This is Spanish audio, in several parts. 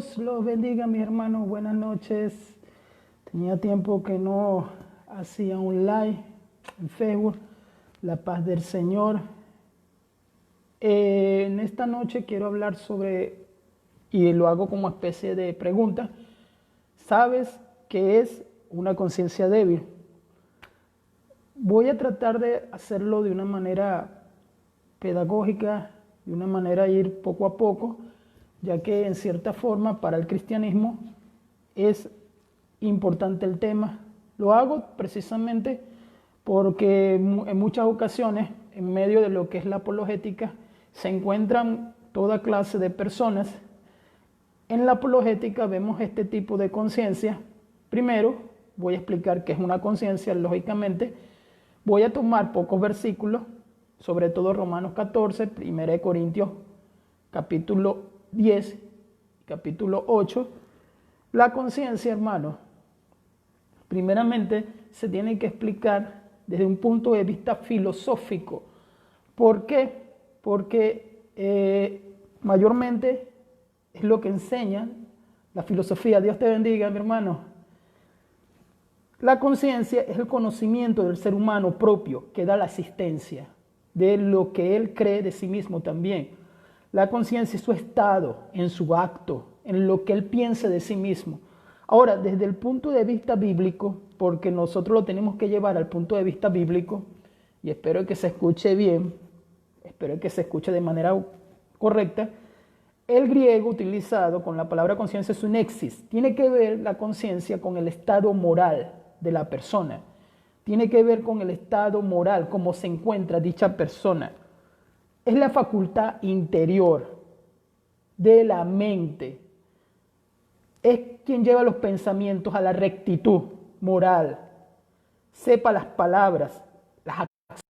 Dios los bendiga, mis hermanos. Buenas noches. Tenía tiempo que no hacía un live en Facebook. La paz del Señor. En esta noche quiero hablar sobre, y lo hago como especie de pregunta, ¿sabes qué es una conciencia débil? Voy a tratar de hacerlo de una manera pedagógica, de una manera ir poco a poco, ya que en cierta forma para el cristianismo es importante el tema. Lo hago precisamente porque en muchas ocasiones, en medio de lo que es la apologética, se encuentran toda clase de personas. En la apologética vemos este tipo de conciencia. Primero, voy a explicar qué es una conciencia, lógicamente. Voy a tomar pocos versículos, sobre todo Romanos 14, 1 Corintios capítulo 10, capítulo 8. La conciencia, hermano, primeramente se tiene que explicar desde un punto de vista filosófico. ¿Por qué? Porque mayormente es lo que enseña la filosofía. Dios te bendiga, mi hermano. La conciencia es el conocimiento del ser humano propio que da la existencia de lo que él cree de sí mismo también. La conciencia es su estado, en su acto, en lo que él piensa de sí mismo. Ahora, desde el punto de vista bíblico, porque nosotros lo tenemos que llevar al punto de vista bíblico, y espero que se escuche bien, espero que se escuche de manera correcta, el griego utilizado con la palabra conciencia es sunexis. Tiene que ver la conciencia con el estado moral de la persona. Tiene que ver con el estado moral, cómo se encuentra dicha persona. Es la facultad interior de la mente. Es quien lleva los pensamientos a la rectitud moral. Sepa las palabras, las acciones.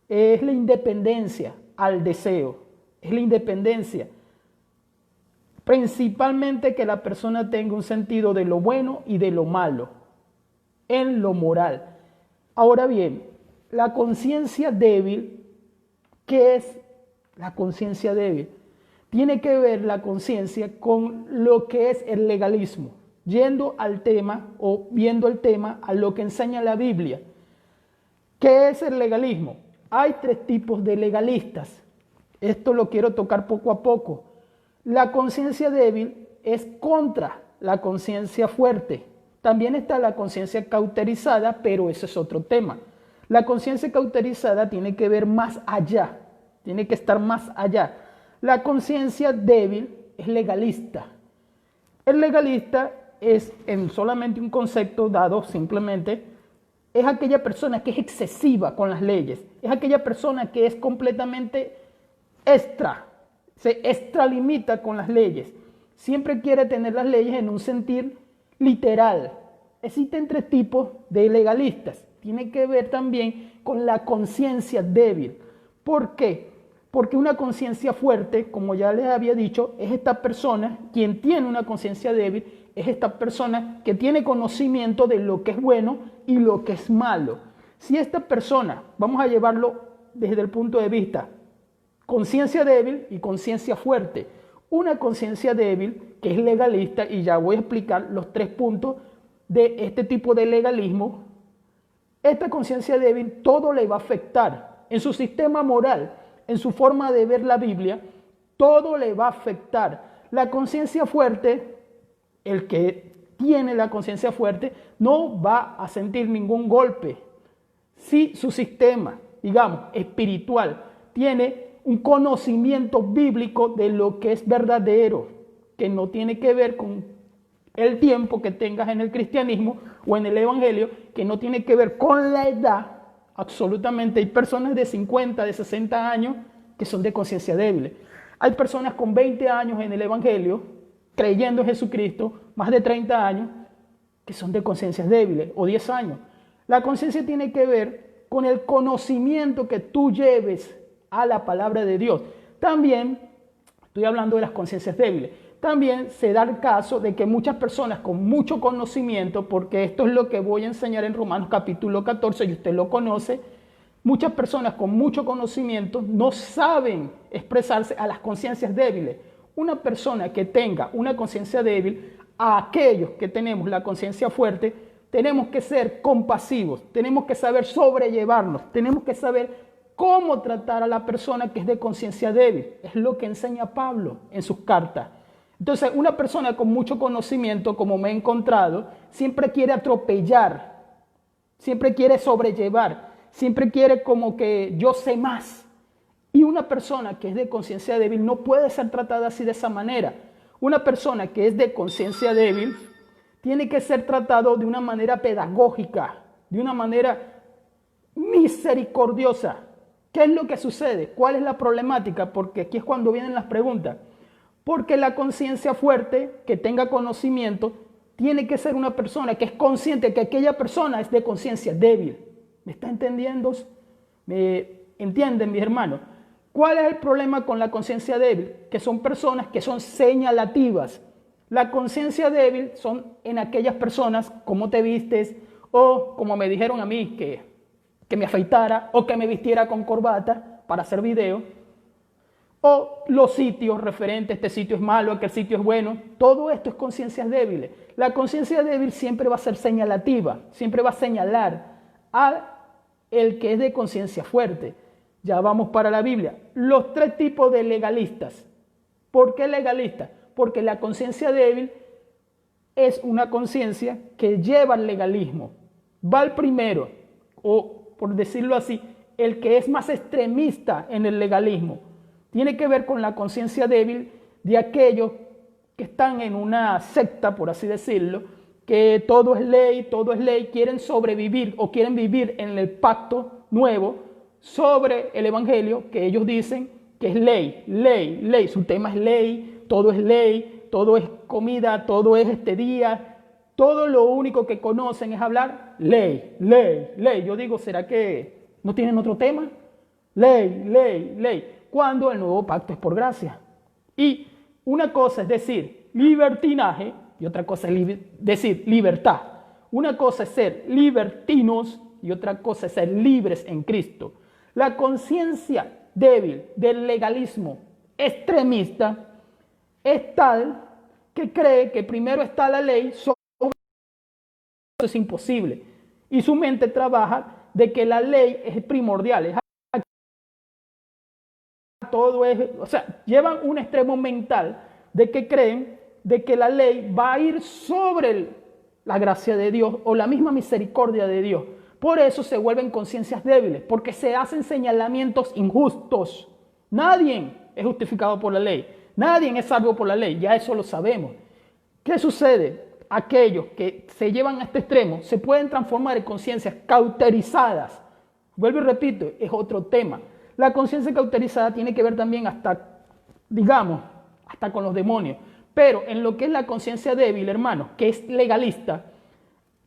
Es la independencia al deseo. Es la independencia. Principalmente que la persona tenga un sentido de lo bueno y de lo malo, en lo moral. Ahora bien, la conciencia débil, ¿qué es la conciencia débil? Tiene que ver la conciencia con lo que es el legalismo, yendo al tema o viendo el tema a lo que enseña la Biblia. ¿Qué es el legalismo? Hay tres tipos de legalistas. Esto lo quiero tocar poco a poco. La conciencia débil es contra la conciencia fuerte. También está la conciencia cauterizada, pero ese es otro tema. La conciencia cauterizada tiene que ver más allá, tiene que estar más allá. La conciencia débil es legalista. El legalista es en solamente un concepto dado simplemente, es aquella persona que es excesiva con las leyes, es aquella persona que es completamente se extralimita con las leyes. Siempre quiere tener las leyes en un sentir literal. Existen tres tipos de legalistas. Tiene que ver también con la conciencia débil. ¿Por qué? Porque una conciencia fuerte, como ya les había dicho, es esta persona, quien tiene una conciencia débil, es esta persona que tiene conocimiento de lo que es bueno y lo que es malo. Si esta persona, vamos a llevarlo desde el punto de vista conciencia débil y conciencia fuerte. Una conciencia débil que es legalista, y ya voy a explicar los tres puntos de este tipo de legalismo. Esta conciencia débil todo le va a afectar en su sistema moral, en su forma de ver la Biblia, todo le va a afectar. La conciencia fuerte, el que tiene la conciencia fuerte, no va a sentir ningún golpe. Si su sistema, digamos, espiritual, tiene un conocimiento bíblico de lo que es verdadero, que no tiene que ver con el tiempo que tengas en el cristianismo o en el evangelio, que no tiene que ver con la edad. Absolutamente, hay personas de 50, de 60 años que son de conciencia débil. Hay personas con 20 años en el evangelio, creyendo en Jesucristo, más de 30 años, que son de conciencias débiles, o 10 años. La conciencia tiene que ver con el conocimiento que tú lleves a la palabra de Dios. También, estoy hablando de las conciencias débiles, también se da el caso de que muchas personas con mucho conocimiento, porque esto es lo que voy a enseñar en Romanos capítulo 14, y usted lo conoce, muchas personas con mucho conocimiento no saben expresarse a las conciencias débiles. Una persona que tenga una conciencia débil, a aquellos que tenemos la conciencia fuerte, tenemos que ser compasivos, tenemos que saber sobrellevarnos, tenemos que saber cómo tratar a la persona que es de conciencia débil. Es lo que enseña Pablo en sus cartas. Entonces, una persona con mucho conocimiento, como me he encontrado, siempre quiere atropellar, siempre quiere sobrellevar, siempre quiere como que yo sé más. Y una persona que es de conciencia débil no puede ser tratada así de esa manera. Una persona que es de conciencia débil tiene que ser tratado de una manera pedagógica, de una manera misericordiosa. ¿Qué es lo que sucede? ¿Cuál es la problemática? Porque aquí es cuando vienen las preguntas. Porque la conciencia fuerte, que tenga conocimiento, tiene que ser una persona que es consciente que aquella persona es de conciencia débil. ¿Me está entendiendo? ¿Me entienden, mis hermanos? ¿Cuál es el problema con la conciencia débil? Que son personas que son señalativas. La conciencia débil son en aquellas personas, cómo te vistes, o como me dijeron a mí, que me afeitara, o que me vistiera con corbata para hacer video, o los sitios referentes, este sitio es malo, aquel sitio es bueno. Todo esto es conciencias débiles. La conciencia débil siempre va a ser señalativa, siempre va a señalar a el que es de conciencia fuerte. Ya vamos para la Biblia. Los tres tipos de legalistas. ¿Por qué legalistas? Porque la conciencia débil es una conciencia que lleva al legalismo. Va al primero, o por decirlo así, el que es más extremista en el legalismo. Tiene que ver con la conciencia débil de aquellos que están en una secta, por así decirlo, que todo es ley, quieren sobrevivir o quieren vivir en el pacto nuevo sobre el evangelio, que ellos dicen que es ley. Su tema es ley, todo es comida, todo es este día. Todo lo único que conocen es hablar ley. Yo digo, ¿será que no tienen otro tema? Ley. Cuando el nuevo pacto es por gracia. Y una cosa es decir libertinaje y otra cosa es decir libertad. Una cosa es ser libertinos y otra cosa es ser libres en Cristo. La conciencia débil del legalismo extremista es tal que cree que primero está la ley, eso es imposible. Y su mente trabaja de que la ley es primordial, todo es, llevan un extremo mental de que creen de que la ley va a ir sobre la gracia de Dios o la misma misericordia de Dios. Por eso se vuelven conciencias débiles, porque se hacen señalamientos injustos. Nadie es justificado por la ley, nadie es salvo por la ley, ya eso lo sabemos. ¿Qué sucede? Aquellos que se llevan a este extremo se pueden transformar en conciencias cauterizadas. Vuelvo y repito, es otro tema. La conciencia cauterizada tiene que ver también hasta con los demonios. Pero en lo que es la conciencia débil, hermano, que es legalista,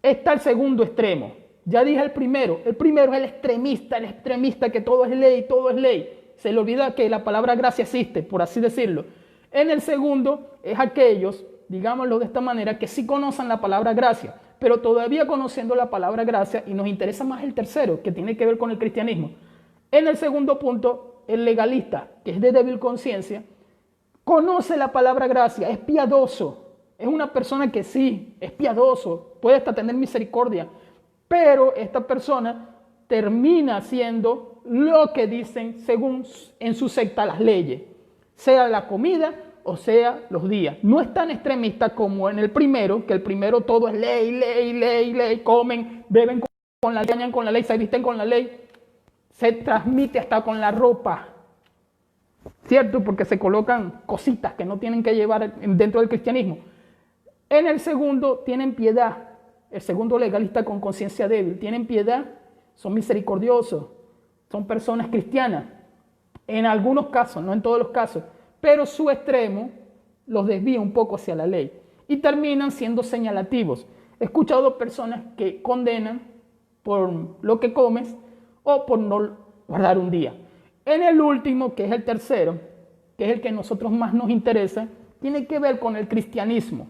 está el segundo extremo. Ya dije el primero es el extremista que todo es ley. Se le olvida que la palabra gracia existe, por así decirlo. En el segundo es aquellos, digámoslo de esta manera, que sí conocen la palabra gracia, pero todavía conociendo la palabra gracia, y nos interesa más el tercero, que tiene que ver con el cristianismo. En el segundo punto, el legalista, que es de débil conciencia, conoce la palabra gracia, es piadoso, es una persona que sí, es piadoso, puede hasta tener misericordia, pero esta persona termina haciendo lo que dicen según en su secta las leyes, sea la comida o sea los días. No es tan extremista como en el primero, que el primero todo es ley, comen, beben con la ley, bañan con la ley, se visten con la ley. Se transmite hasta con la ropa, ¿cierto? Porque se colocan cositas que no tienen que llevar dentro del cristianismo. En el segundo tienen piedad, el segundo legalista con conciencia débil, tienen piedad, son misericordiosos, son personas cristianas, en algunos casos, no en todos los casos, pero su extremo los desvía un poco hacia la ley y terminan siendo señalativos. He escuchado personas que condenan por lo que comes, o por no guardar un día. En el último, que es el tercero, que es el que a nosotros más nos interesa, tiene que ver con el cristianismo.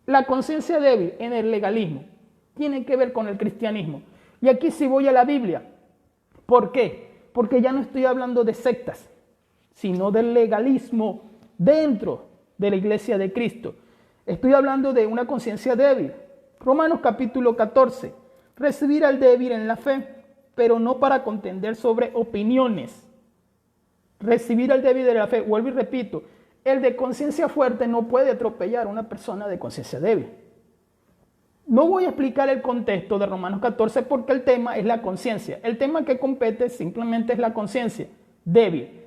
La conciencia débil en el legalismo tiene que ver con el cristianismo. Y aquí sí voy a la Biblia. ¿Por qué? Porque ya no estoy hablando de sectas, sino del legalismo dentro de la iglesia de Cristo. Estoy hablando de una conciencia débil. Romanos capítulo 14. Recibir al débil en la fe, pero no para contender sobre opiniones. Recibir al débil de la fe, vuelvo y repito, el de conciencia fuerte no puede atropellar a una persona de conciencia débil. No voy a explicar el contexto de Romanos 14 porque el tema es la conciencia. El tema que compete simplemente es la conciencia débil.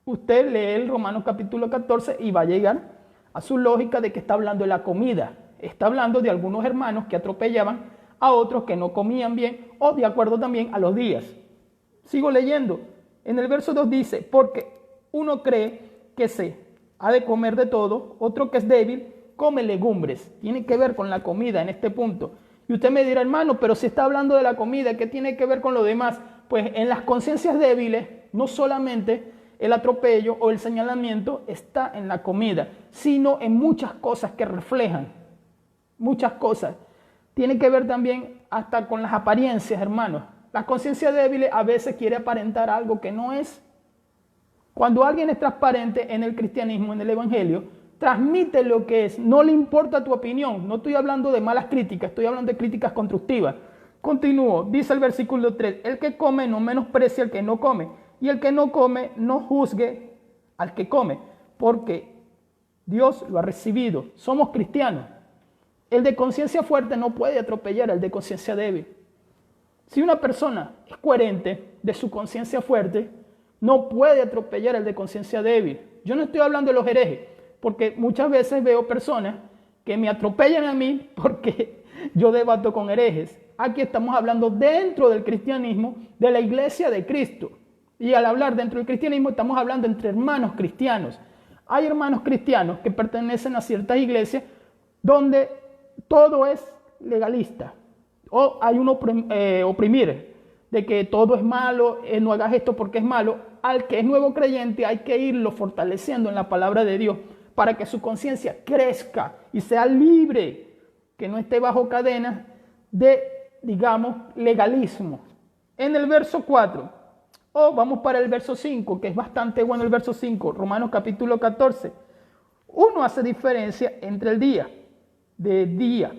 Usted lee el Romanos capítulo 14 y va a llegar a su lógica de que está hablando de la comida. Está hablando de algunos hermanos que atropellaban a otros que no comían bien o de acuerdo también a los días. Sigo leyendo. En el verso 2 dice, porque uno cree que se ha de comer de todo, otro que es débil come legumbres. Tiene que ver con la comida en este punto. Y usted me dirá, hermano, pero si está hablando de la comida, ¿qué tiene que ver con lo demás? Pues en las conciencias débiles, no solamente el atropello o el señalamiento está en la comida, sino en muchas cosas que reflejan, muchas cosas. Tiene que ver también hasta con las apariencias, hermanos. La conciencia débil a veces quiere aparentar algo que no es. Cuando alguien es transparente en el cristianismo, en el evangelio, transmite lo que es. No le importa tu opinión. No estoy hablando de malas críticas, estoy hablando de críticas constructivas. Continúo, dice el versículo 3, el que come no menosprecia al que no come, y el que no come no juzgue al que come, porque Dios lo ha recibido. Somos cristianos. El de conciencia fuerte no puede atropellar al de conciencia débil. Si una persona es coherente de su conciencia fuerte, no puede atropellar al de conciencia débil. Yo no estoy hablando de los herejes, porque muchas veces veo personas que me atropellan a mí porque yo debato con herejes. Aquí estamos hablando dentro del cristianismo, de la iglesia de Cristo. Y al hablar dentro del cristianismo estamos hablando entre hermanos cristianos. Hay hermanos cristianos que pertenecen a ciertas iglesias donde todo es legalista. O hay un oprimir, de que todo es malo, no hagas esto porque es malo. Al que es nuevo creyente hay que irlo fortaleciendo en la palabra de Dios para que su conciencia crezca y sea libre, que no esté bajo cadenas de, digamos, legalismo. En el verso 4, vamos para el verso 5, que es bastante bueno el verso 5, Romanos capítulo 14. Uno hace diferencia entre el día, de día.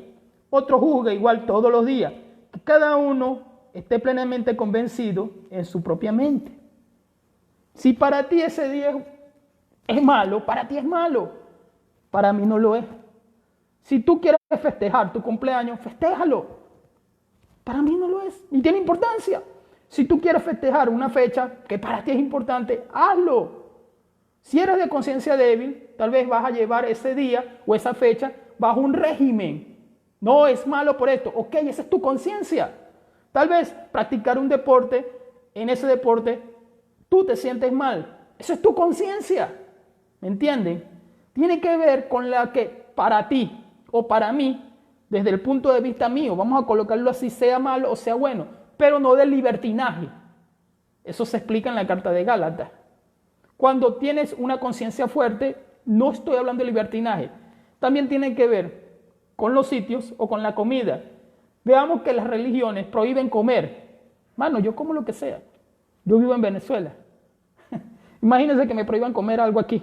Otro juzga igual todos los días. Que cada uno esté plenamente convencido en su propia mente. Si para ti ese día es malo, para ti es malo. Para mí no lo es. Si tú quieres festejar tu cumpleaños, festéjalo. Para mí no lo es, ni tiene importancia. Si tú quieres festejar una fecha que para ti es importante, hazlo. Si eres de conciencia débil, tal vez vas a llevar ese día o esa fecha bajo un régimen. No es malo por esto. Ok, esa es tu conciencia. Tal vez practicar un deporte, en ese deporte tú te sientes mal. Esa es tu conciencia. ¿Me entienden? Tiene que ver con la que para ti o para mí, desde el punto de vista mío, vamos a colocarlo así, sea malo o sea bueno, pero no de libertinaje. Eso se explica en la carta de Gálatas. Cuando tienes una conciencia fuerte, no estoy hablando de libertinaje. También tiene que ver con los sitios o con la comida. Veamos que las religiones prohíben comer. Mano, yo como lo que sea. Yo vivo en Venezuela. Imagínense que me prohíban comer algo aquí.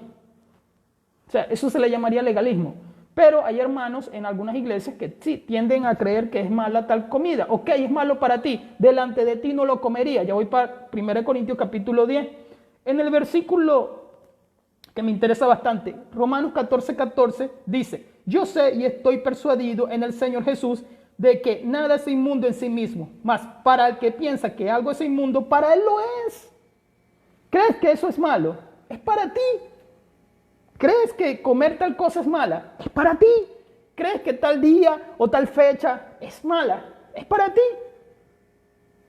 O sea, eso se le llamaría legalismo. Pero hay hermanos en algunas iglesias que sí tienden a creer que es mala tal comida. Ok, es malo para ti. Delante de ti no lo comería. Ya voy para 1 Corintios capítulo 10. En el versículo que me interesa bastante, Romanos 14:14 dice, yo sé y estoy persuadido en el Señor Jesús de que nada es inmundo en sí mismo, mas para el que piensa que algo es inmundo, para él lo es. ¿Crees que eso es malo? Es para ti. ¿Crees que comer tal cosa es mala? Es para ti. ¿Crees que tal día o tal fecha es mala? Es para ti.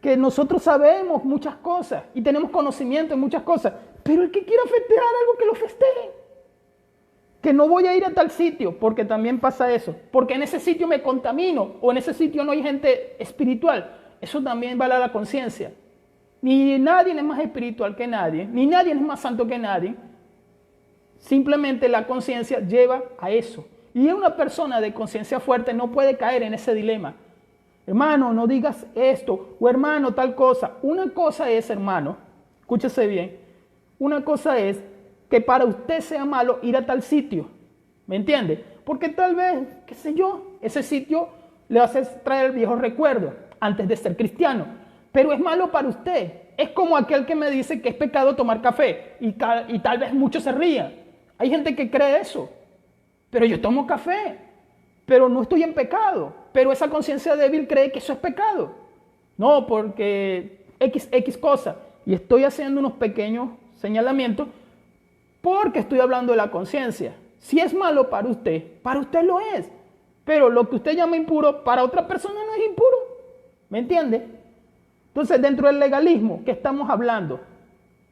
Que nosotros sabemos muchas cosas y tenemos conocimiento en muchas cosas, pero el que quiera festejar algo, que lo festeje. Que no voy a ir a tal sitio, porque también pasa eso, porque en ese sitio me contamino, o en ese sitio no hay gente espiritual. Eso también vale a la conciencia. Ni nadie es más espiritual que nadie, ni nadie es más santo que nadie. Simplemente la conciencia lleva a eso. Y una persona de conciencia fuerte no puede caer en ese dilema. Hermano, no digas esto, o hermano, tal cosa. Una cosa es, hermano, escúchese bien, una cosa es que para usted sea malo ir a tal sitio. ¿Me entiende? Porque tal vez, qué sé yo, ese sitio le hace traer viejos recuerdos antes de ser cristiano. Pero es malo para usted. Es como aquel que me dice que es pecado tomar café y tal vez muchos se rían. Hay gente que cree eso. Pero yo tomo café, pero no estoy en pecado. Pero esa conciencia débil cree que eso es pecado. No, porque X cosa. Y estoy haciendo unos pequeños señalamientos porque estoy hablando de la conciencia. Si es malo para usted lo es. Pero lo que usted llama impuro, para otra persona no es impuro. ¿Me entiende? Entonces, dentro del legalismo que estamos hablando,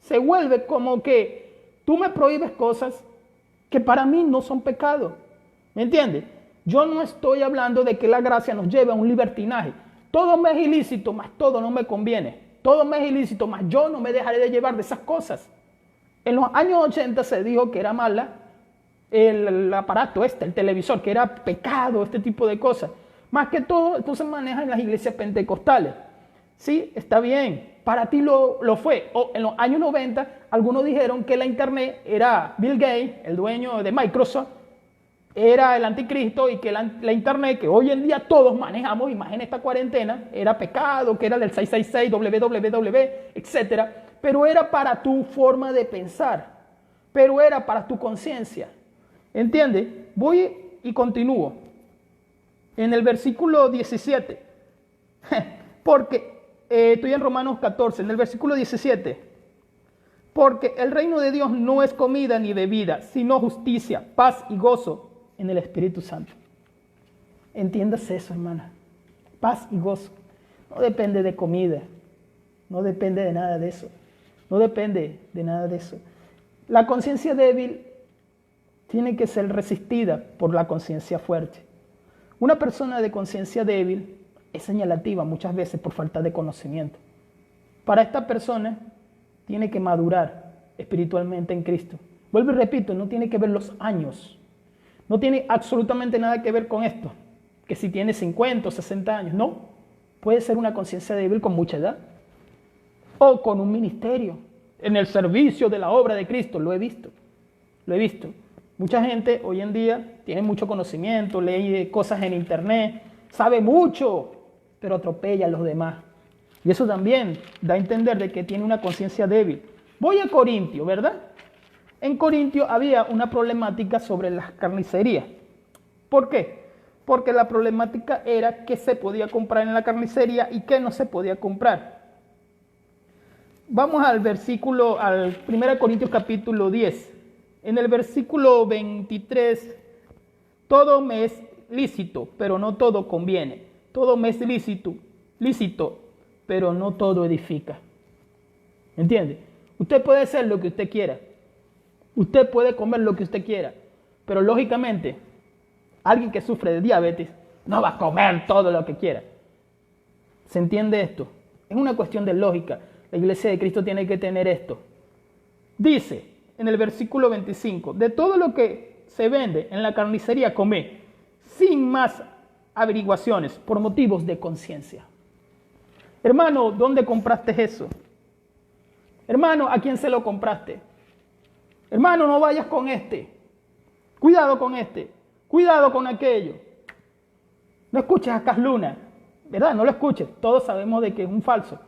se vuelve como que tú me prohíbes cosas que para mí no son pecado. ¿Me entiende? Yo no estoy hablando de que la gracia nos lleve a un libertinaje. Todo me es ilícito, más todo no me conviene. Todo me es ilícito, más yo no me dejaré de llevar de esas cosas. En los años 80 se dijo que era mala el aparato el televisor, que era pecado, este tipo de cosas. Más que todo, esto se maneja en las iglesias pentecostales. Sí, está bien, para ti lo fue. O en los años 90, algunos dijeron que la internet era Bill Gates, el dueño de Microsoft, era el anticristo y que la internet, que hoy en día todos manejamos, y más en esta cuarentena, era pecado, que era del 666, www, etc. Pero era para tu forma de pensar, pero era para tu conciencia. ¿Entiendes? Voy y continúo. En el versículo 17, porque estoy en Romanos 14, en el versículo 17, porque el reino de Dios no es comida ni bebida, sino justicia, paz y gozo en el Espíritu Santo. Entiéndase eso, hermana. Paz y gozo. No depende de comida, no depende de nada de eso, no depende de nada de eso. La conciencia débil tiene que ser resistida por la conciencia fuerte. Una persona de conciencia débil es señalativa muchas veces por falta de conocimiento. Para esta persona tiene que madurar espiritualmente en Cristo. Vuelvo y repito, no tiene que ver los años. No tiene absolutamente nada que ver con esto. Que si tiene 50 o 60 años, no. Puede ser una conciencia débil con mucha edad. O con un ministerio. En el servicio de la obra de Cristo, lo he visto. Lo he visto. Mucha gente hoy en día tiene mucho conocimiento, lee cosas en internet, sabe mucho, pero atropella a los demás. Y eso también da a entender de que tiene una conciencia débil. Voy a Corintio, ¿verdad? En Corintio había una problemática sobre las carnicerías. ¿Por qué? Porque la problemática era qué se podía comprar en la carnicería y qué no se podía comprar. Vamos al 1 Corintios capítulo 10. En el versículo 23, todo me es lícito, pero no todo conviene. Todo me es lícito, pero no todo edifica. ¿Entiende? Usted puede hacer lo que usted quiera. Usted puede comer lo que usted quiera. Pero lógicamente, alguien que sufre de diabetes no va a comer todo lo que quiera. ¿Se entiende esto? Es una cuestión de lógica. La iglesia de Cristo tiene que tener esto. Dice en el versículo 25, de todo lo que se vende en la carnicería come, sin más averiguaciones, por motivos de conciencia. Hermano, ¿dónde compraste eso? Hermano, ¿a quién se lo compraste? Hermano, no vayas con este. Cuidado con este. Cuidado con aquello. No escuches a Casluna, ¿verdad? No lo escuches. Todos sabemos de que es un falso.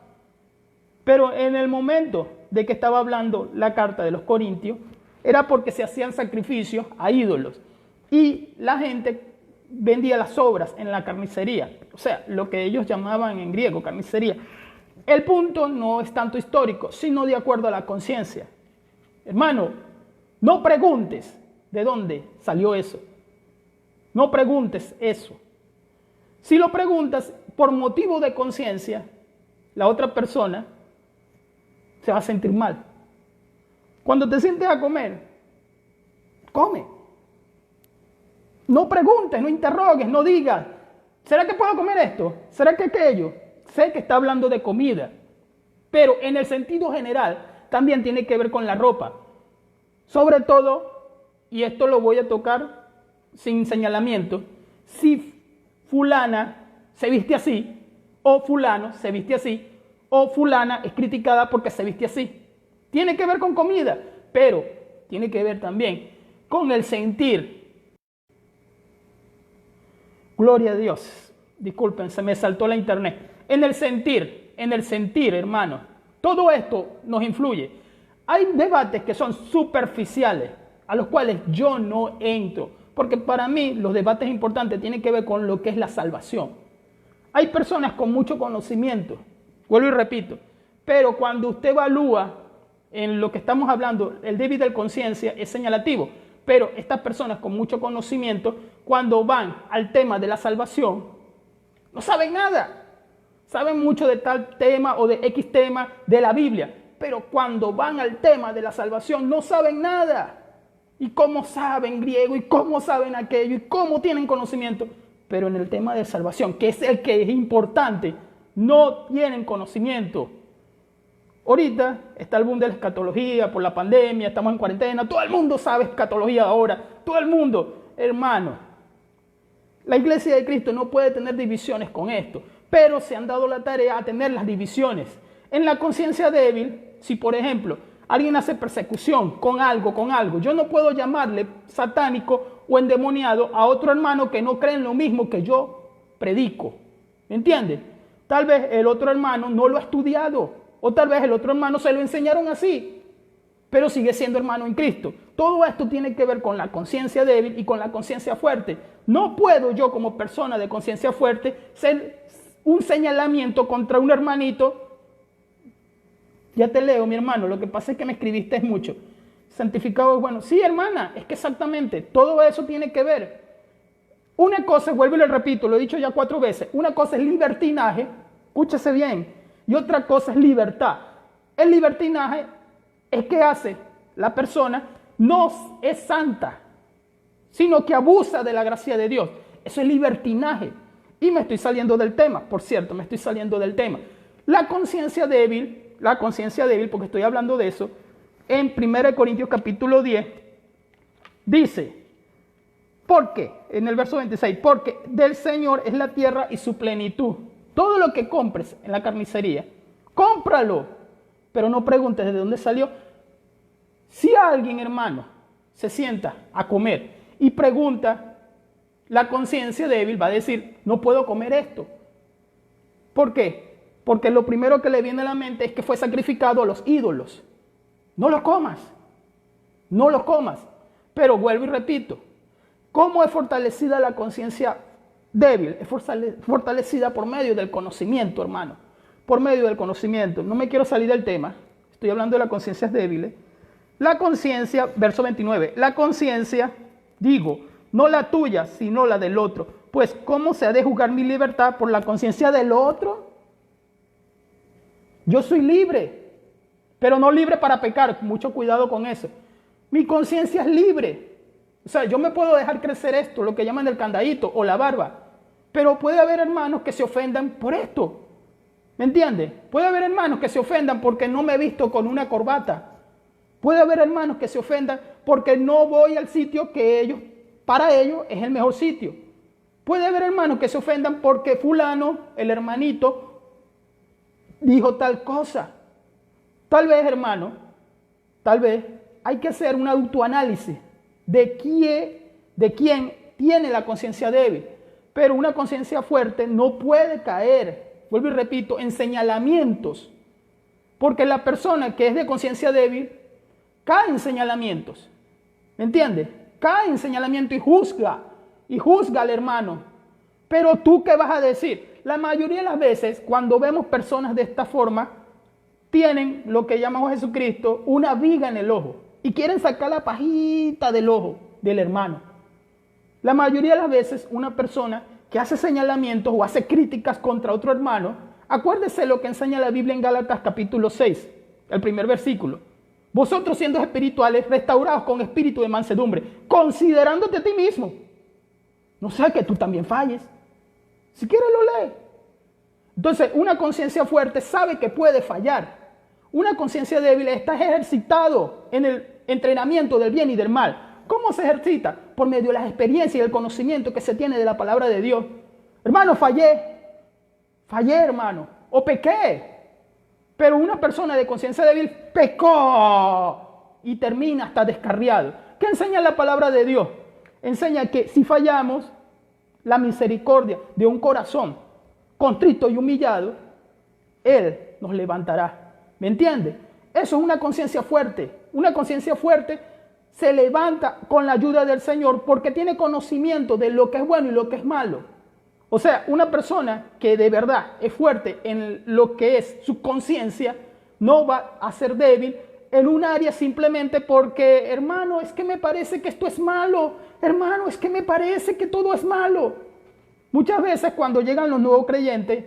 Pero en el momento de que estaba hablando la carta de los Corintios, era porque se hacían sacrificios a ídolos. Y la gente vendía las obras en la carnicería. O sea, lo que ellos llamaban en griego carnicería. El punto no es tanto histórico, sino de acuerdo a la conciencia. Hermano, no preguntes de dónde salió eso. No preguntes eso. Si lo preguntas por motivo de conciencia, la otra persona se va a sentir mal. Cuando te sientes a comer, come. No preguntes, no interrogues, no digas, ¿será que puedo comer esto? ¿Será que aquello? Sé que está hablando de comida, pero en el sentido general también tiene que ver con la ropa. Sobre todo, y esto lo voy a tocar sin señalamiento, si fulana se viste así, o fulano se viste así, o fulana es criticada porque se viste así. Tiene que ver con comida, pero tiene que ver también con el sentir Gloria a Dios. Disculpen, se me saltó la internet. En el sentir, hermano. Todo esto nos influye. Hay debates que son superficiales, a los cuales yo no entro, porque para mí los debates importantes tienen que ver con lo que es la salvación. Hay personas con mucho conocimiento, vuelvo y repito, pero cuando usted evalúa en lo que estamos hablando, el débil de conciencia es señalativo, pero estas personas con mucho conocimiento, cuando van al tema de la salvación, no saben nada. Saben mucho de tal tema o de X tema de la Biblia, pero cuando van al tema de la salvación no saben nada. ¿Y cómo saben griego? ¿Y cómo saben aquello? ¿Y cómo tienen conocimiento? Pero en el tema de salvación, que es el que es importante, no tienen conocimiento. Ahorita está el boom de la escatología por la pandemia, estamos en cuarentena, todo el mundo sabe escatología ahora, todo el mundo, hermano. La iglesia de Cristo no puede tener divisiones con esto, pero se han dado la tarea a tener las divisiones. En la conciencia débil, si por ejemplo alguien hace persecución con algo, yo no puedo llamarle satánico o endemoniado a otro hermano que no cree en lo mismo que yo predico. ¿Me entiendes? Tal vez el otro hermano no lo ha estudiado, o tal vez el otro hermano se lo enseñaron así, pero sigue siendo hermano en Cristo. Todo esto tiene que ver con la conciencia débil y con la conciencia fuerte. No puedo yo como persona de conciencia fuerte ser un señalamiento contra un hermanito. Ya te leo, mi hermano, lo que pasa es que me escribiste mucho. Santificado es bueno. Sí, hermana, es que exactamente, todo eso tiene que ver. Una cosa, vuelvo y le repito, lo he dicho ya 4 veces, una cosa es libertinaje, escúchese bien, y otra cosa es libertad. El libertinaje es que hace la persona, no es santa, sino que abusa de la gracia de Dios. Eso es libertinaje. Y me estoy saliendo del tema, por cierto, me estoy saliendo del tema. La conciencia débil, porque estoy hablando de eso, en 1 Corintios capítulo 10, dice, ¿por qué? En el verso 26, porque del Señor es la tierra y su plenitud. Todo lo que compres en la carnicería, cómpralo, pero no preguntes de dónde salió. Si alguien, hermano, se sienta a comer y pregunta, la conciencia débil va a decir, no puedo comer esto. ¿Por qué? Porque lo primero que le viene a la mente es que fue sacrificado a los ídolos. No lo comas. No lo comas. Pero vuelvo y repito, ¿cómo es fortalecida la conciencia débil? Es fortalecida por medio del conocimiento, hermano. Por medio del conocimiento. No me quiero salir del tema. Estoy hablando de las conciencias débiles. La conciencia, verso 29, la conciencia, digo, no la tuya, sino la del otro. Pues, ¿cómo se ha de juzgar mi libertad por la conciencia del otro? Yo soy libre, pero no libre para pecar. Mucho cuidado con eso. Mi conciencia es libre. O sea, yo me puedo dejar crecer esto, lo que llaman el candadito o la barba. Pero puede haber hermanos que se ofendan por esto. ¿Me entiendes? Puede haber hermanos que se ofendan porque no me he visto con una corbata. Puede haber hermanos que se ofendan porque no voy al sitio que para ellos es el mejor sitio. Puede haber hermanos que se ofendan porque fulano, el hermanito, dijo tal cosa. Tal vez, hermano, hay que hacer un autoanálisis de quién tiene la conciencia débil. Pero una conciencia fuerte no puede caer, vuelvo y repito, en señalamientos. Porque la persona que es de conciencia débil cae en señalamientos. ¿Me entiendes? Cae en señalamiento y juzga al hermano. Pero tú, ¿qué vas a decir? La mayoría de las veces, cuando vemos personas de esta forma, tienen lo que llamamos Jesucristo una viga en el ojo y quieren sacar la pajita del ojo del hermano. La mayoría de las veces, una persona que hace señalamientos o hace críticas contra otro hermano, acuérdese lo que enseña la Biblia en Gálatas capítulo 6, el primer versículo. Vosotros siendo espirituales, restaurados con espíritu de mansedumbre, considerándote a ti mismo. No sea que tú también falles. Si quieres lo lee. Entonces, una conciencia fuerte sabe que puede fallar. Una conciencia débil está ejercitado en el entrenamiento del bien y del mal. ¿Cómo se ejercita? Por medio de las experiencias y el conocimiento que se tiene de la palabra de Dios. Hermano, fallé, hermano, o pequé. Pero una persona de conciencia débil pecó y termina hasta descarriado. ¿Qué enseña la palabra de Dios? Enseña que si fallamos, la misericordia de un corazón contrito y humillado, Él nos levantará. ¿Me entiende? Eso es una conciencia fuerte. Una conciencia fuerte se levanta con la ayuda del Señor porque tiene conocimiento de lo que es bueno y lo que es malo. O sea, una persona que de verdad es fuerte en lo que es su conciencia no va a ser débil en un área simplemente porque, hermano, es que me parece que esto es malo. Hermano, es que me parece que todo es malo. Muchas veces cuando llegan los nuevos creyentes,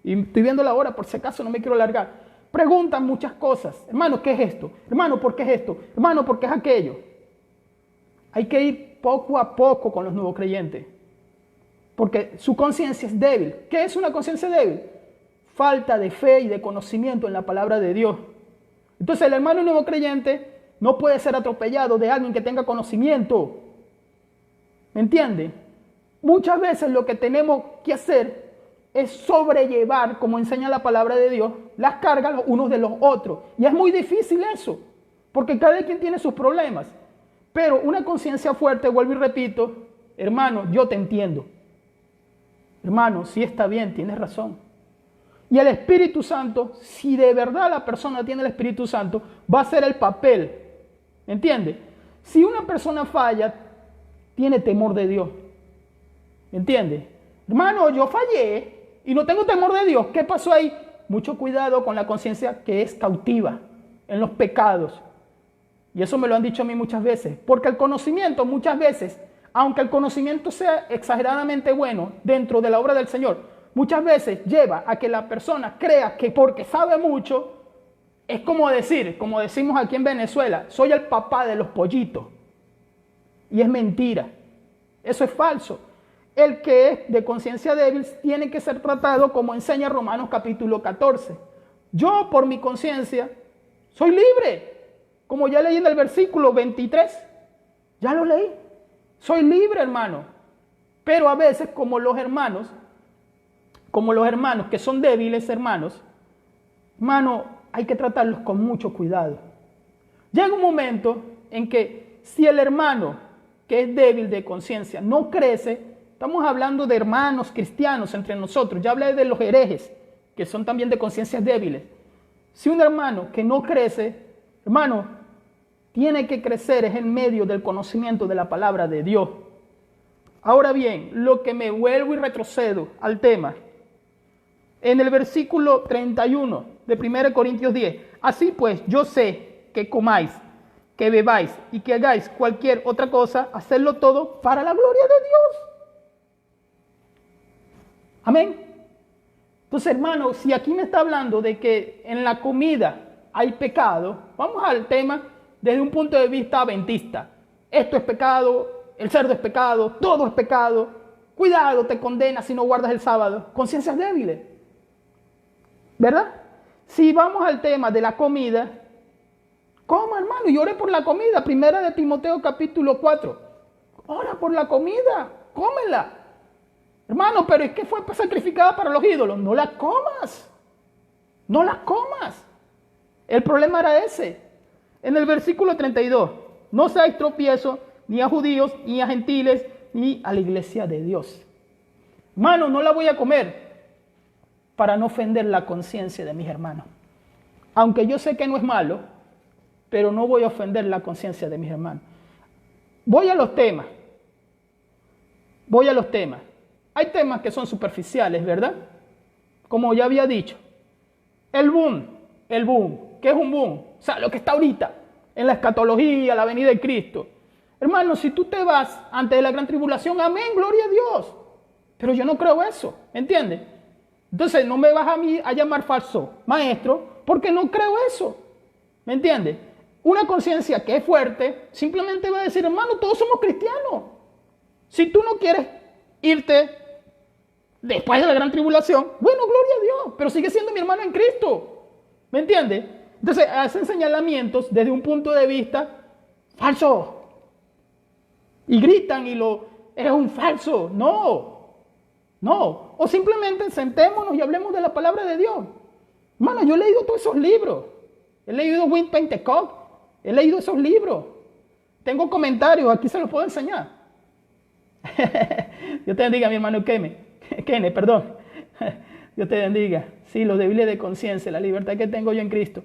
y estoy viendo la hora por si acaso no me quiero alargar, preguntan muchas cosas. Hermano, ¿qué es esto? Hermano, ¿por qué es esto? Hermano, ¿por qué es aquello? Hay que ir poco a poco con los nuevos creyentes. Porque su conciencia es débil. ¿Qué es una conciencia débil? Falta de fe y de conocimiento en la palabra de Dios. Entonces el hermano nuevo creyente no puede ser atropellado de alguien que tenga conocimiento. ¿Me entiende? Muchas veces lo que tenemos que hacer es sobrellevar, como enseña la palabra de Dios, las cargas los unos de los otros. Y es muy difícil eso, porque cada quien tiene sus problemas. Pero una conciencia fuerte, vuelvo y repito, hermano, yo te entiendo. Hermano, sí está bien, tienes razón. Y el Espíritu Santo, si de verdad la persona tiene el Espíritu Santo, va a hacer el papel. ¿Entiende? Si una persona falla, tiene temor de Dios. ¿Entiende? Hermano, yo fallé y no tengo temor de Dios. ¿Qué pasó ahí? Mucho cuidado con la conciencia que es cautiva en los pecados. Y eso me lo han dicho a mí muchas veces. Porque el conocimiento muchas veces, aunque el conocimiento sea exageradamente bueno dentro de la obra del Señor, muchas veces lleva a que la persona crea que porque sabe mucho, es como decir, como decimos aquí en Venezuela, soy el papá de los pollitos. Y es mentira. Eso es falso. El que es de conciencia débil tiene que ser tratado como enseña Romanos capítulo 14. Yo por mi conciencia soy libre. Como ya leí en el versículo 23. Ya lo leí. Soy libre, hermano. Pero a veces como los hermanos que son débiles, hermano, hay que tratarlos con mucho cuidado. Llega un momento en que si el hermano que es débil de conciencia no crece, estamos hablando de hermanos cristianos entre nosotros, ya hablé de los herejes, que son también de conciencias débiles. Si un hermano que no crece, hermano, tiene que crecer es en medio del conocimiento de la palabra de Dios. Ahora bien, lo que me vuelvo y retrocedo al tema, en el versículo 31 de 1 Corintios 10, así pues, yo sé que comáis, que bebáis y que hagáis cualquier otra cosa, hacerlo todo para la gloria de Dios. Amén. Entonces, hermano, si aquí me está hablando de que en la comida hay pecado, vamos al tema desde un punto de vista adventista. Esto es pecado, el cerdo es pecado, todo es pecado. Cuidado, te condena si no guardas el sábado. Conciencias débiles. ¿Verdad? Si vamos al tema de la comida, coma, hermano, y ore por la comida. Primera de Timoteo capítulo 4. Ora por la comida, cómela. Hermano, pero es que fue sacrificada para los ídolos. No la comas. No la comas. El problema era ese. En el versículo 32. No seáis tropiezo ni a judíos, ni a gentiles, ni a la iglesia de Dios. Hermano, no la voy a comer para no ofender la conciencia de mis hermanos. Aunque yo sé que no es malo, pero no voy a ofender la conciencia de mis hermanos. Voy a los temas. Hay temas que son superficiales, ¿verdad? Como ya había dicho. El boom. ¿Qué es un boom? O sea, lo que está ahorita en la escatología, la venida de Cristo. Hermano, si tú te vas antes de la gran tribulación, amén, gloria a Dios. Pero yo no creo eso, ¿me entiendes? Entonces no me vas a mí a llamar falso maestro porque no creo eso, ¿me entiendes? Una conciencia que es fuerte simplemente va a decir, hermano, todos somos cristianos. Si tú no quieres irte después de la gran tribulación, bueno, gloria a Dios, pero sigue siendo mi hermano en Cristo, ¿me entiendes? Entonces hacen señalamientos desde un punto de vista falso. Y gritan y eres un falso. No. O simplemente sentémonos y hablemos de la palabra de Dios. Hermano, yo he leído todos esos libros. He leído Win Pentecost. He leído esos libros. Tengo comentarios, aquí se los puedo enseñar. Dios te bendiga, mi hermano Kene, perdón. Dios te bendiga. Sí, los débiles de conciencia, la libertad que tengo yo en Cristo.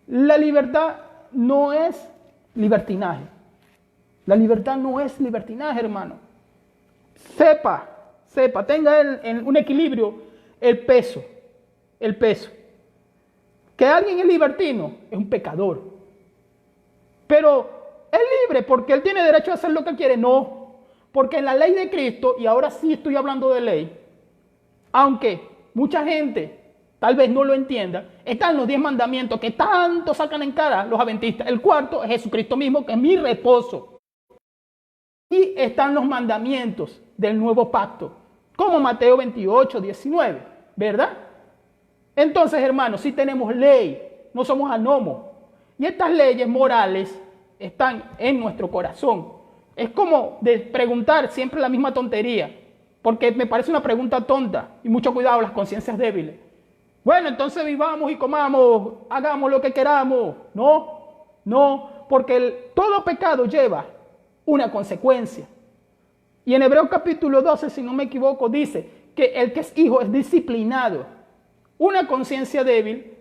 La libertad no es libertinaje. La libertad no es libertinaje, hermano. Sepa, tenga en un equilibrio el peso. Que alguien es libertino es un pecador. Pero es libre porque él tiene derecho a hacer lo que quiere. No, porque en la ley de Cristo, y ahora sí estoy hablando de ley, aunque mucha gente tal vez no lo entienda, están los 10 mandamientos que tanto sacan en cara los adventistas. El cuarto es Jesucristo mismo, que es mi reposo. Y están los mandamientos del nuevo pacto, como Mateo 28, 19, ¿verdad? Entonces, hermanos, si tenemos ley, no somos anomos. Y estas leyes morales están en nuestro corazón. Es como de preguntar siempre la misma tontería, porque me parece una pregunta tonta. Y mucho cuidado, las conciencias débiles. Bueno, entonces vivamos y comamos, hagamos lo que queramos. No, porque todo pecado lleva una consecuencia. Y en Hebreos capítulo 12, si no me equivoco, dice que el que es hijo es disciplinado. Una conciencia débil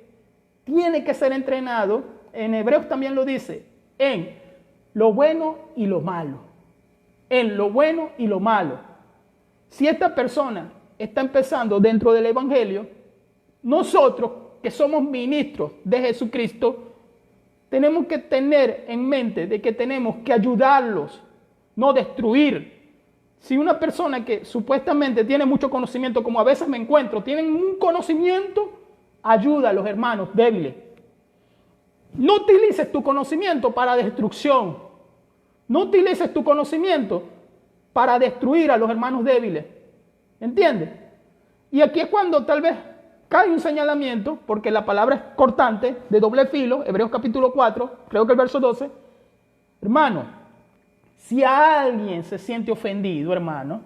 tiene que ser entrenado, en Hebreos también lo dice, en lo bueno y lo malo. En lo bueno y lo malo. Si esta persona está empezando dentro del Evangelio, nosotros que somos ministros de Jesucristo, tenemos que tener en mente de que tenemos que ayudarlos, no destruir. Si una persona que supuestamente tiene mucho conocimiento, como a veces me encuentro, tienen un conocimiento, ayuda a los hermanos débiles. No utilices tu conocimiento para destrucción. No utilices tu conocimiento para destruir a los hermanos débiles. ¿Entiendes? Y aquí es cuando tal vez cae un señalamiento, porque la palabra es cortante, de doble filo, Hebreos capítulo 4, creo que el verso 12. Hermano, si alguien se siente ofendido, hermano,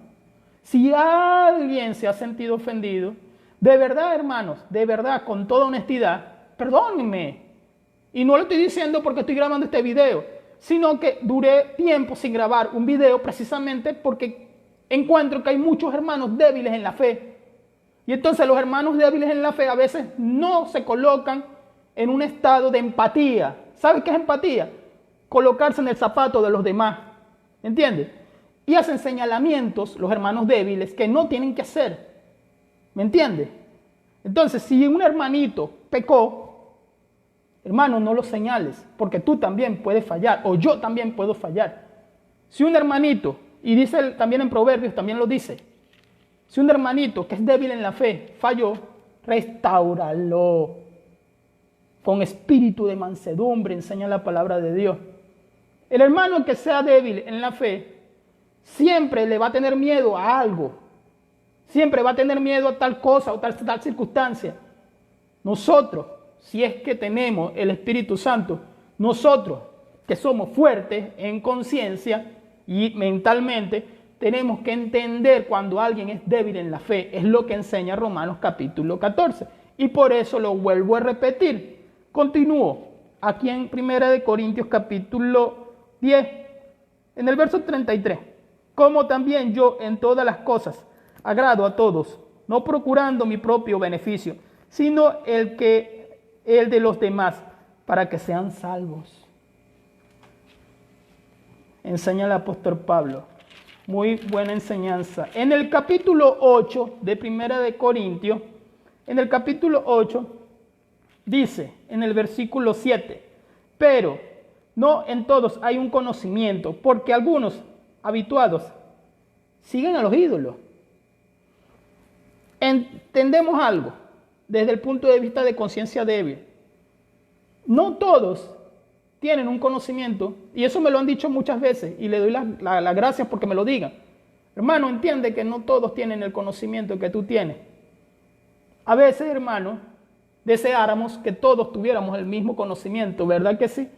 si alguien se ha sentido ofendido, de verdad, hermanos, de verdad, con toda honestidad, perdónenme. Y no lo estoy diciendo porque estoy grabando este video, sino que duré tiempo sin grabar un video precisamente porque encuentro que hay muchos hermanos débiles en la fe. Y entonces los hermanos débiles en la fe a veces no se colocan en un estado de empatía. ¿Sabes qué es empatía? Colocarse en el zapato de los demás. ¿Entiendes? Y hacen señalamientos los hermanos débiles que no tienen que hacer. ¿Me entiendes? Entonces, si un hermanito pecó, hermano, no lo señales, porque tú también puedes fallar, o yo también puedo fallar. Si un hermanito, y dice también en Proverbios, también lo dice, si un hermanito que es débil en la fe falló, restáuralo. Con espíritu de mansedumbre, enseña la palabra de Dios. El hermano que sea débil en la fe, siempre le va a tener miedo a algo. Siempre va a tener miedo a tal cosa o tal circunstancia. Nosotros, si es que tenemos el Espíritu Santo, nosotros que somos fuertes en conciencia y mentalmente, tenemos que entender cuando alguien es débil en la fe. Es lo que enseña Romanos capítulo 14. Y por eso lo vuelvo a repetir. Continúo aquí en 1 Corintios capítulo 10, en el verso 33. Como también yo en todas las cosas agrado a todos, no procurando mi propio beneficio, sino el de los demás, para que sean salvos. Enseña el apóstol Pablo. Muy buena enseñanza. En el capítulo 8 de 1 Corintios, en el capítulo 8, dice en el versículo 7, pero no en todos hay un conocimiento, porque algunos habituados siguen a los ídolos. Entendemos algo desde el punto de vista de conciencia débil. No todos tienen un conocimiento, y eso me lo han dicho muchas veces, y le doy las gracias porque me lo digan. Hermano, entiende que no todos tienen el conocimiento que tú tienes. A veces, hermano, deseáramos que todos tuviéramos el mismo conocimiento, ¿verdad que sí?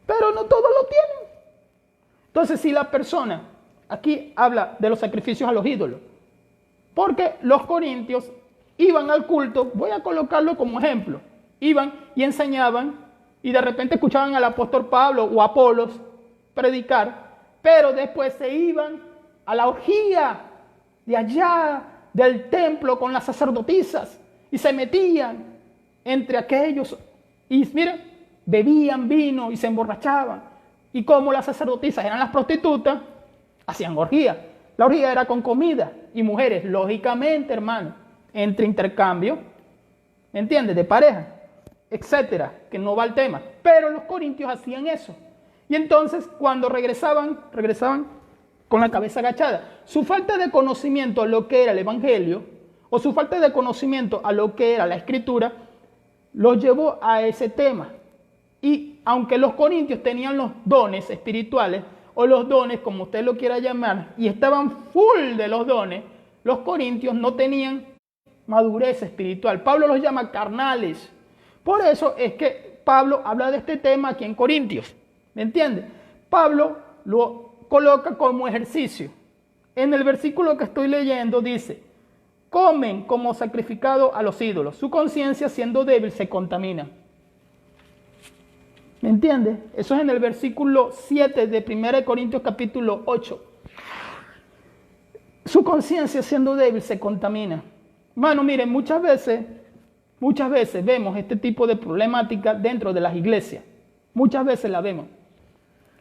Pero no todos lo tienen. Entonces, si la persona, aquí habla de los sacrificios a los ídolos, porque los corintios iban al culto, voy a colocarlo como ejemplo, iban y enseñaban, y de repente escuchaban al apóstol Pablo o Apolos predicar, pero después se iban a la orgía de allá del templo con las sacerdotisas y se metían entre aquellos y mira, bebían vino y se emborrachaban. Y como las sacerdotisas eran las prostitutas, hacían orgía. La orgía era con comida y mujeres, lógicamente, hermano, entre intercambio, ¿me entiendes? De pareja, etcétera, que no va al tema. Pero los corintios hacían eso. Y entonces, cuando regresaban con la cabeza agachada. Su falta de conocimiento a lo que era el evangelio, o su falta de conocimiento a lo que era la escritura, los llevó a ese tema. Y aunque los corintios tenían los dones espirituales, o los dones, como usted lo quiera llamar, y estaban full de los dones, los corintios no tenían madurez espiritual. Pablo los llama carnales. Por eso es que Pablo habla de este tema aquí en Corintios. ¿Me entiende? Pablo lo coloca como ejercicio. En el versículo que estoy leyendo dice: comen como sacrificado a los ídolos. Su conciencia, siendo débil, se contamina. ¿Me entiende? Eso es en el versículo 7 de 1 Corintios capítulo 8. Su conciencia, siendo débil, se contamina. Hermano, miren, muchas veces vemos este tipo de problemática dentro de las iglesias. Muchas veces la vemos.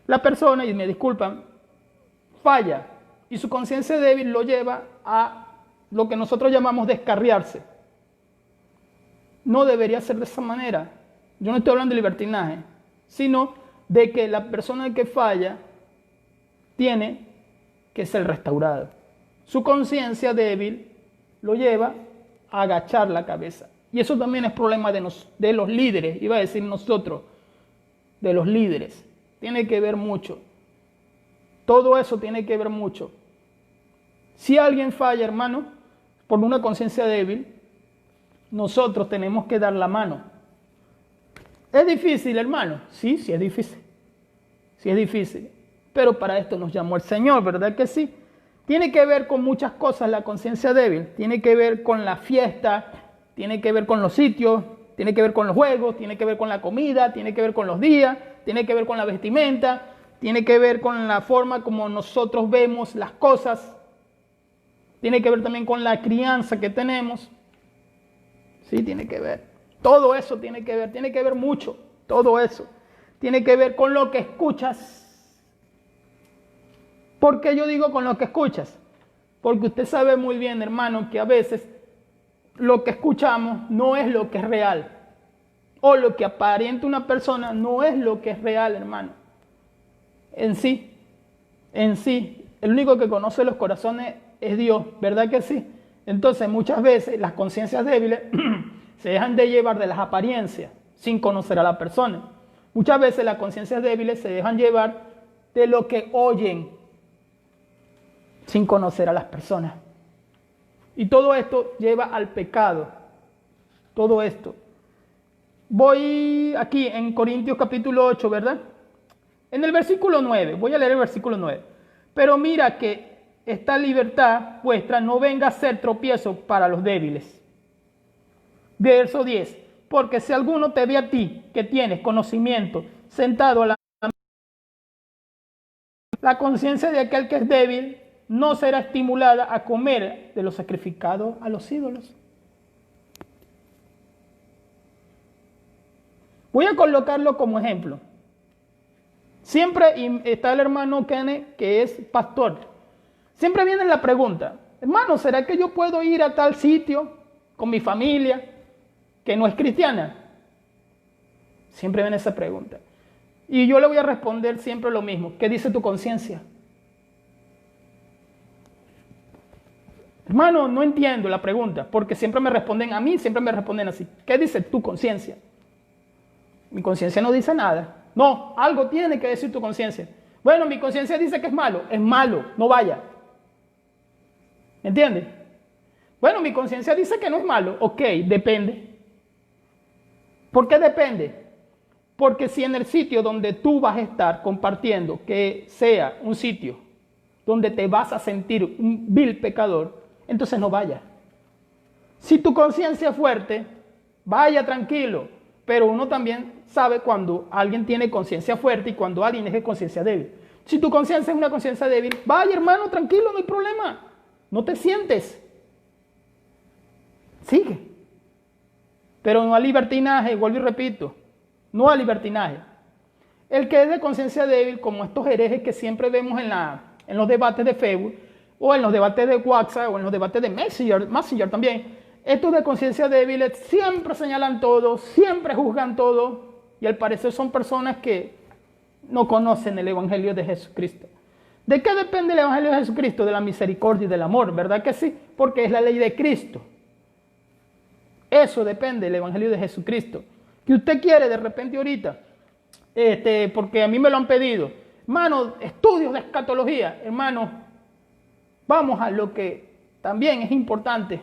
La persona, y me disculpan, falla y su conciencia débil lo lleva a lo que nosotros llamamos descarriarse. No debería ser de esa manera. Yo no estoy hablando de libertinaje, sino de que la persona que falla tiene que ser restaurada. Su conciencia débil lo lleva a agachar la cabeza. Y eso también es problema de los líderes, iba a decir nosotros, de los líderes. Tiene que ver mucho. Todo eso tiene que ver mucho. Si alguien falla, hermano, por una conciencia débil, nosotros tenemos que dar la mano. ¿Es difícil, hermano? Sí, sí es difícil. Sí es difícil. Pero para esto nos llamó el Señor, ¿verdad que sí? Tiene que ver con muchas cosas la conciencia débil. Tiene que ver con la fiesta, tiene que ver con los sitios, tiene que ver con los juegos, tiene que ver con la comida, tiene que ver con los días, tiene que ver con la vestimenta, tiene que ver con la forma como nosotros vemos las cosas, tiene que ver también con la crianza que tenemos. Sí, tiene que ver. Todo eso tiene que ver mucho, todo eso. Tiene que ver con lo que escuchas. ¿Por qué yo digo con lo que escuchas? Porque usted sabe muy bien, hermano, que a veces lo que escuchamos no es lo que es real. O lo que aparenta una persona no es lo que es real, hermano. En sí, el único que conoce los corazones es Dios, ¿verdad que sí? Entonces muchas veces las conciencias débiles se dejan de llevar de las apariencias sin conocer a la persona. Muchas veces las conciencias débiles se dejan llevar de lo que oyen sin conocer a las personas. Y todo esto lleva al pecado. Todo esto. Voy aquí en Corintios capítulo 8, ¿verdad? En el versículo 9, voy a leer el versículo 9. Pero mira que esta libertad vuestra no venga a ser tropiezo para los débiles. Verso 10. Porque si alguno te ve a ti, que tienes conocimiento, sentado a la conciencia de aquel que es débil, no será estimulada a comer de lo sacrificado a los ídolos. Voy a colocarlo como ejemplo. Siempre está el hermano Kenneth, que es pastor. Siempre viene la pregunta: hermano, ¿será que yo puedo ir a tal sitio con mi familia que no es cristiana? Siempre viene esa pregunta. Y yo le voy a responder siempre lo mismo. ¿Qué dice tu conciencia? Hermano, no entiendo la pregunta, porque siempre me responden a mí, siempre me responden así. ¿Qué dice tu conciencia? Mi conciencia no dice nada. No, algo tiene que decir tu conciencia. Bueno, mi conciencia dice que es malo, no vaya. ¿Me entiendes? Bueno, mi conciencia dice que no es malo. Ok, depende. ¿Por qué depende? Porque si en el sitio donde tú vas a estar compartiendo, que sea un sitio donde te vas a sentir un vil pecador, entonces no vaya. Si tu conciencia es fuerte, vaya tranquilo. Pero uno también sabe cuando alguien tiene conciencia fuerte y cuando alguien es de conciencia débil. Si tu conciencia es una conciencia débil, vaya hermano, tranquilo, no hay problema. No te sientes. Sigue. Pero no al libertinaje, vuelvo y repito, no al libertinaje. El que es de conciencia débil, como estos herejes que siempre vemos en los debates de Facebook, o en los debates de WhatsApp, o en los debates de Messenger también, estos de conciencia débil siempre señalan todo, siempre juzgan todo, y al parecer son personas que no conocen el Evangelio de Jesucristo. ¿De qué depende el Evangelio de Jesucristo? De la misericordia y del amor, ¿verdad que sí? Porque es la ley de Cristo. Eso depende del Evangelio de Jesucristo. Que usted quiere de repente ahorita, porque a mí me lo han pedido, hermano, estudios de escatología, hermano, vamos a lo que también es importante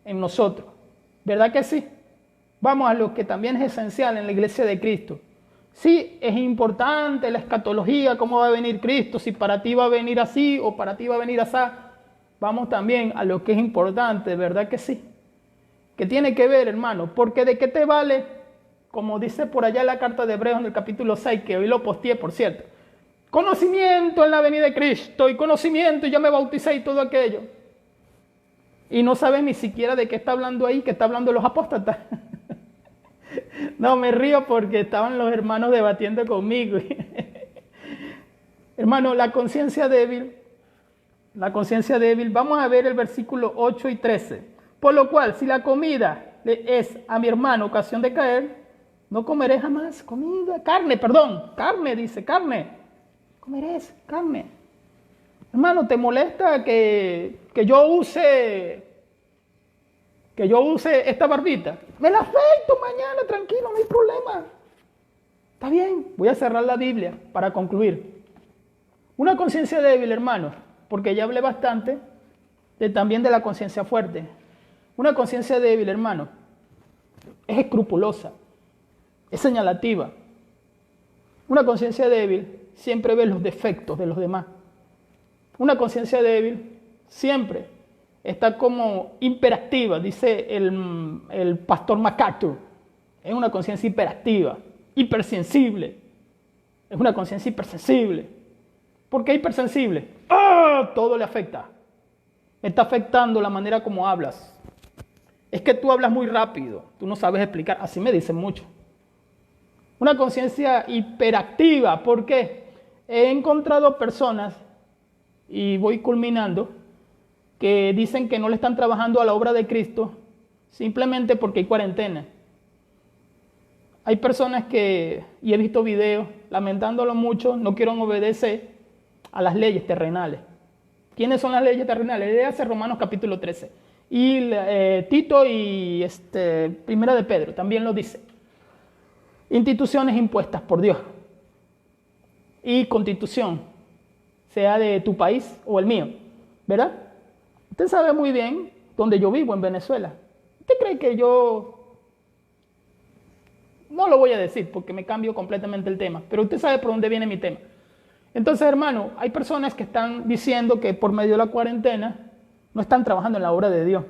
en nosotros, ¿verdad que sí? Vamos a lo que también es esencial en la iglesia de Cristo. Sí, es importante la escatología, cómo va a venir Cristo, si para ti va a venir así o para ti va a venir así. Vamos también a lo que es importante, ¿verdad que sí? Que tiene que ver, hermano, porque de qué te vale, como dice por allá la carta de Hebreos en el capítulo 6, que hoy lo posteé, por cierto, conocimiento en la venida de Cristo y conocimiento y ya me bauticé y todo aquello. Y no sabes ni siquiera de qué está hablando ahí, que está hablando de los apóstatas. No, me río porque estaban los hermanos debatiendo conmigo. Hermano, la conciencia débil, vamos a ver el versículo 8 y 13. Por lo cual, si la comida es a mi hermano ocasión de caer, no comeré jamás carne, comeré carne. Hermano, ¿te molesta que yo use esta barbita? Me la afeito mañana, tranquilo, no hay problema. Está bien, voy a cerrar la Biblia para concluir. Una conciencia débil, hermano, porque ya hablé bastante también de la conciencia fuerte. Una conciencia débil, hermano, es escrupulosa, es señalativa. Una conciencia débil siempre ve los defectos de los demás. Una conciencia débil siempre está como hiperactiva, dice el pastor MacArthur. Es una conciencia hiperactiva, hipersensible. Es una conciencia hipersensible. ¿Por qué hipersensible? ¡Ah! Todo le afecta. Me está afectando la manera como hablas. Es que tú hablas muy rápido, tú no sabes explicar. Así me dicen mucho. Una conciencia hiperactiva. ¿Por qué? He encontrado personas, y voy culminando, que dicen que no le están trabajando a la obra de Cristo simplemente porque hay cuarentena. Hay personas que, y he visto videos, lamentándolo mucho, no quieren obedecer a las leyes terrenales. ¿Quiénes son las leyes terrenales? Léase Romanos capítulo 13. Y Tito y Primera de Pedro también lo dice. Instituciones impuestas por Dios. Y constitución, sea de tu país o el mío, ¿verdad? Usted sabe muy bien dónde yo vivo, en Venezuela. ¿Usted cree que yo...? No lo voy a decir porque me cambio completamente el tema, pero usted sabe por dónde viene mi tema. Entonces, hermano, hay personas que están diciendo que por medio de la cuarentena no están trabajando en la obra de Dios.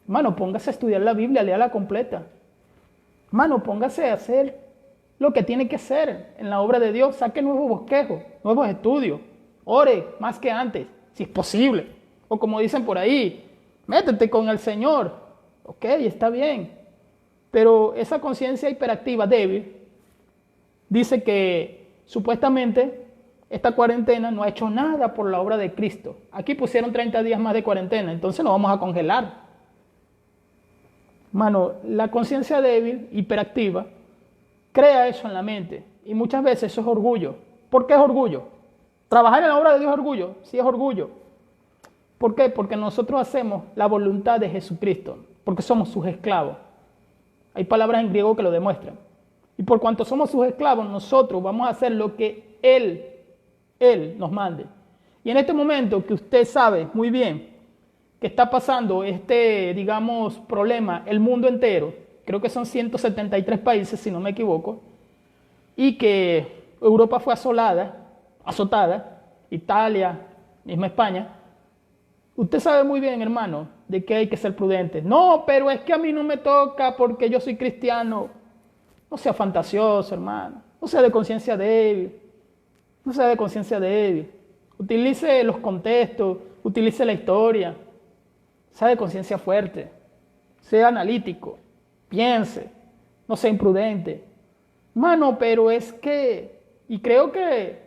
Hermano, póngase a estudiar la Biblia, léala completa. Hermano, póngase a hacer lo que tiene que hacer en la obra de Dios. Saque nuevos bosquejos, nuevos estudios. Ore más que antes, si es posible. O como dicen por ahí, métete con el Señor. Ok, está bien. Pero esa conciencia hiperactiva, débil, dice que supuestamente esta cuarentena no ha hecho nada por la obra de Cristo. Aquí pusieron 30 días más de cuarentena, entonces nos vamos a congelar. Mano, la conciencia débil, hiperactiva, crea eso en la mente. Y muchas veces eso es orgullo. ¿Por qué es orgullo? ¿Trabajar en la obra de Dios es orgullo? Sí es orgullo. ¿Por qué? Porque nosotros hacemos la voluntad de Jesucristo, porque somos sus esclavos. Hay palabras en griego que lo demuestran. Y por cuanto somos sus esclavos, nosotros vamos a hacer lo que Él nos mande. Y en este momento que usted sabe muy bien que está pasando digamos, problema, el mundo entero, creo que son 173 países, si no me equivoco, y que Europa fue azotada, Italia, misma España, usted sabe muy bien, hermano, de que hay que ser prudente. No, pero es que a mí no me toca porque yo soy cristiano. No sea fantasioso, hermano. No sea de conciencia débil. No sea de conciencia débil. Utilice los contextos, utilice la historia, sea de conciencia fuerte, sea analítico, piense, no sea imprudente. Mano, pero es que, y creo que